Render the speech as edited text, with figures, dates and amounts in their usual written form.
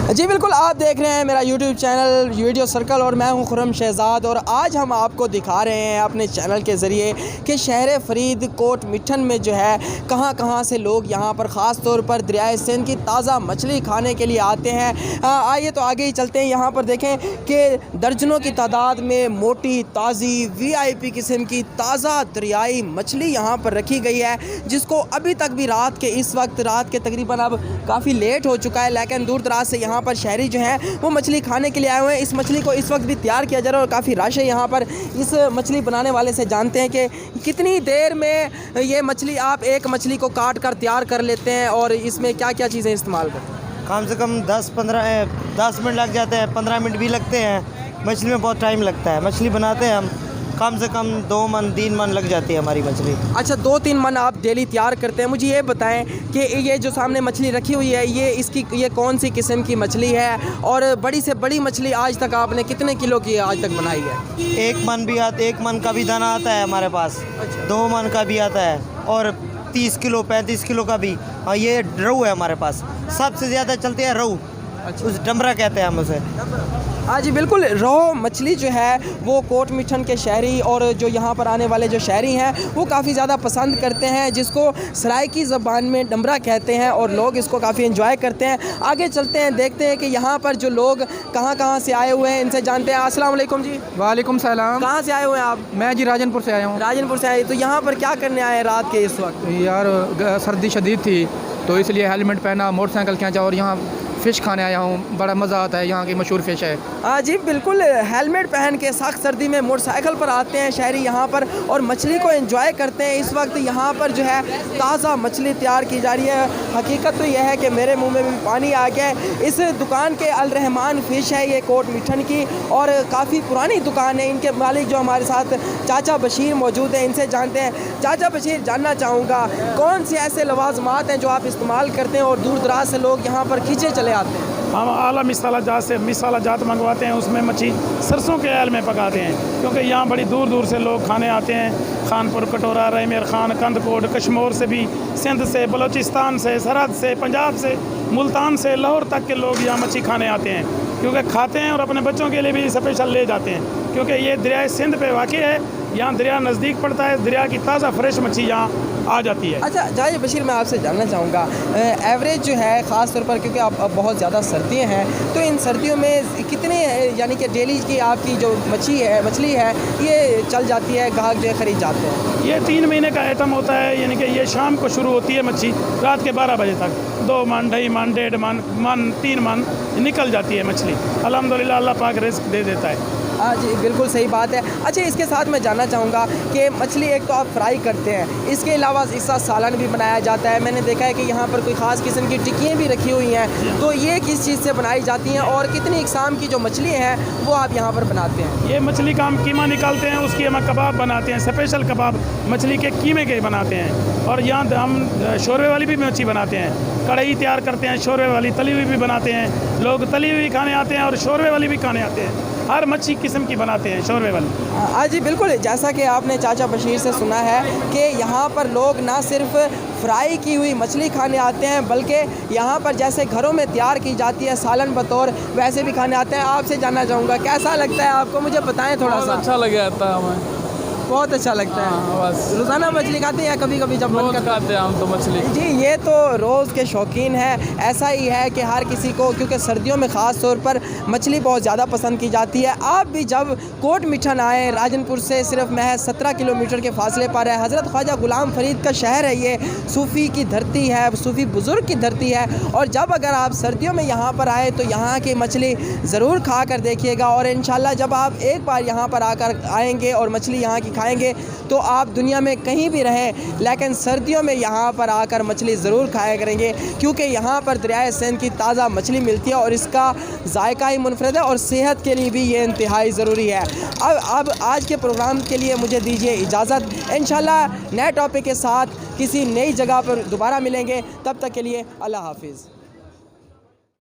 जी बिल्कुल, आप देख रहे हैं मेरा यूट्यूब चैनल वीडियो सर्कल और मैं हूं खुर्रम शहजाद। और आज हम आपको दिखा रहे हैं अपने चैनल के ज़रिए कि शहर फरीदकोट मट्ठन में जो है कहां कहां से लोग यहां पर ख़ास तौर पर दरियाए सिंध की ताज़ा मछली खाने के लिए आते हैं। आइए तो आगे ही चलते हैं। यहां पर देखें कि दर्जनों की तादाद में मोटी ताज़ी VIP किस्म की ताज़ा दरियाई मछली यहां पर रखी गई है, जिसको अभी तक भी रात के तकरीबन अब काफ़ी लेट हो चुका है, लेकिन दूर दराज से यहाँ पर शहरी जो हैं वो मछली खाने के लिए आए हुए हैं। इस मछली को इस वक्त भी तैयार किया जा रहा है और काफ़ी रश है यहाँ पर। इस मछली बनाने वाले से जानते हैं कि कितनी देर में ये मछली आप एक मछली को काट कर तैयार कर लेते हैं और इसमें क्या क्या चीज़ें इस्तेमाल करते हैं। कम से कम 10 मिनट लग जाते हैं, 15 मिनट भी लगते हैं। मछली में बहुत टाइम लगता है। मछली बनाते हैं हम कम से कम 2 मन 3 मन लग जाती है हमारी मछली। अच्छा, 2-3 मन आप डेली तैयार करते हैं। मुझे ये बताएं कि ये जो सामने मछली रखी हुई है ये कौन सी किस्म की मछली है और बड़ी से बड़ी मछली आज तक आपने कितने किलो की आज तक बनाई है? 1 मन का भी दाना आता है हमारे पास। अच्छा। 2 मन का भी आता है और 30 किलो 35 किलो का भी। और ये रोहू है हमारे पास, सबसे ज़्यादा चलती है रोहू। अच्छा। उस डमरा कहते हैं हम उसे। हाँ जी बिल्कुल, रोहू मछली जो है वो कोट मट्ठन के शहरी और जो यहाँ पर आने वाले जो शहरी हैं वो काफ़ी ज़्यादा पसंद करते हैं, जिसको सराइकी ज़बान में डमरा कहते हैं और लोग इसको काफ़ी एंजॉय करते हैं। आगे चलते हैं, देखते हैं कि यहाँ पर जो लोग कहाँ से आए हुए हैं, इनसे जानते हैं। अस्सलाम वालेकुम जी। वालेकुम सलाम। कहाँ से आए हुए हैं आप? मैं जी राजनपुर से आया हूँ। राजनपुर से आए, तो यहाँ पर क्या करने आए रात के इस वक्त? यार सर्दी शदीद थी तो इसलिए हेलमेट पहना, मोटरसाइकिल खींचा और यहाँ फ़िश खाने आया हूँ। बड़ा मज़ा आता है, यहाँ की मशहूर फ़िश है। हाँ जी बिल्कुल, हेलमेट पहन के सख्त सर्दी में मोटरसाइकिल पर आते हैं शहरी यहाँ पर और मछली को एंजॉय करते हैं। इस वक्त यहाँ पर जो है ताज़ा मछली तैयार की जा रही है। हकीकत तो यह है कि मेरे मुंह में भी पानी आ गया है। इस दुकान के अल रहमान फ़िश है ये कोट मट्ठन की और काफ़ी पुरानी दुकान है। इनके मालिक जो हमारे साथ चाचा बशीर मौजूद हैं, इनसे जानते हैं। चाचा बशीर, जानना चाहूँगा कौन से ऐसे लवाजमात हैं जो आप इस्तेमाल करते हैं और दूर दराज से लोग यहाँ पर खींचे चले आते हैं? हम आला मिसाला जात से मिसाला जात मंगवाते हैं, उसमें मच्छी सरसों के आयल में पकाते हैं, क्योंकि यहाँ बड़ी दूर दूर से लोग खाने आते हैं। खानपुर, कटोरा, रैमेर खान, कंदकोट, कश्मीर से भी, सिंध से, बलूचिस्तान से, सरहद से, पंजाब से, मुल्तान से, लाहौर तक के लोग यहाँ मच्छी खाने आते हैं, क्योंकि खाते हैं और अपने बच्चों के लिए भी स्पेशल ले जाते हैं, क्योंकि ये दरियाए सिंध पे वाक़ई है। यहाँ दरिया नज़दीक पड़ता है, दरिया की ताज़ा फ्रेश मच्छी यहाँ आ जाती है। अच्छा जाए बशीर, मैं आपसे जानना चाहूँगा एवरेज जो है ख़ास तौर पर, क्योंकि अब बहुत ज़्यादा सर्दियाँ हैं, तो इन सर्दियों में कितने यानी कि डेली की आपकी जो मछली है ये चल जाती है, ग्राहक जो है ख़रीद जाते हैं? ये 3 महीने का आइटम होता है, यानी कि ये शाम को शुरू होती है मच्छी, रात के 12 बजे तक 2 मन 2.5 मन 1.5 मन 3 मन निकल जाती है मछली। अल्हम्दुलिल्लाह, अल्लाह पाक रिस्क दे देता है। हाँ जी बिल्कुल सही बात है। अच्छा, इसके साथ मैं जानना चाहूँगा कि मछली एक तो आप फ्राई करते हैं, इसके अलावा इसका सालन भी बनाया जाता है। मैंने देखा है कि यहाँ पर कोई ख़ास किस्म की टिक्कियाँ भी रखी हुई हैं, तो ये किस चीज़ से बनाई जाती हैं और कितनी इकसाम की जो मछली है वो आप यहाँ पर बनाते हैं? ये मछली का हम कीमा निकालते हैं, उसकी हम कबाब बनाते हैं, स्पेशल कबाब मछली के कीमे के बनाते हैं। और यहाँ हम शोरबे वाली भी मच्छी बनाते हैं, कढ़ाई तैयार करते हैं, शोरबे वाली तली हुई भी बनाते हैं। लोग तली हुई खाने आते हैं और शोरबे वाली भी खाने आते हैं। हर मच्छी किस्म की बनाते हैं शोरबे वाली। हाँ जी बिल्कुल, जैसा कि आपने चाचा बशीर से सुना है कि यहाँ पर लोग ना सिर्फ फ्राई की हुई मछली खाने आते हैं, बल्कि यहाँ पर जैसे घरों में तैयार की जाती है सालन बतौर, वैसे भी खाने आते हैं। आपसे जानना चाहूँगा कैसा लगता है आपको, मुझे बताएं थोड़ा सा। अच्छा लग जाता है हमें, बहुत अच्छा लगता है। बस रोज़ाना मछली खाते हैं या कभी कभी जब मन करता है? खाते हैं हम तो मछली। जी, ये तो रोज़ के शौकीन हैं। ऐसा ही है कि हर किसी को, क्योंकि सर्दियों में ख़ास तौर पर मछली बहुत ज़्यादा पसंद की जाती है। आप भी जब कोट मट्ठन आए, राजनपुर से सिर्फ महज 17 किलोमीटर के फासले पर है, हज़रत ख्वाजा गुलाम फरीद का शहर है। ये सूफ़ी की धरती है, सूफ़ी बुज़ुर्ग की धरती है। और जब अगर आप सर्दियों में यहाँ पर आए तो यहाँ की मछली ज़रूर खा कर देखिएगा और इंशाल्लाह जब आप एक बार यहाँ पर आकर आएँगे और मछली यहाँ की खाएँगे तो आप दुनिया में कहीं भी रहें, लेकिन सर्दियों में यहाँ पर आकर मछली ज़रूर खाया करेंगे, क्योंकि यहाँ पर दरियाए सिंध की ताज़ा मछली मिलती है और इसका जायका ही मुनफरद है और सेहत के लिए भी ये इंतहाई ज़रूरी है। अब आज के प्रोग्राम के लिए मुझे दीजिए इजाज़त। इंशाल्लाह नए टॉपिक के साथ किसी नई जगह पर दोबारा मिलेंगे, तब तक के लिए अल्लाह हाफिज़।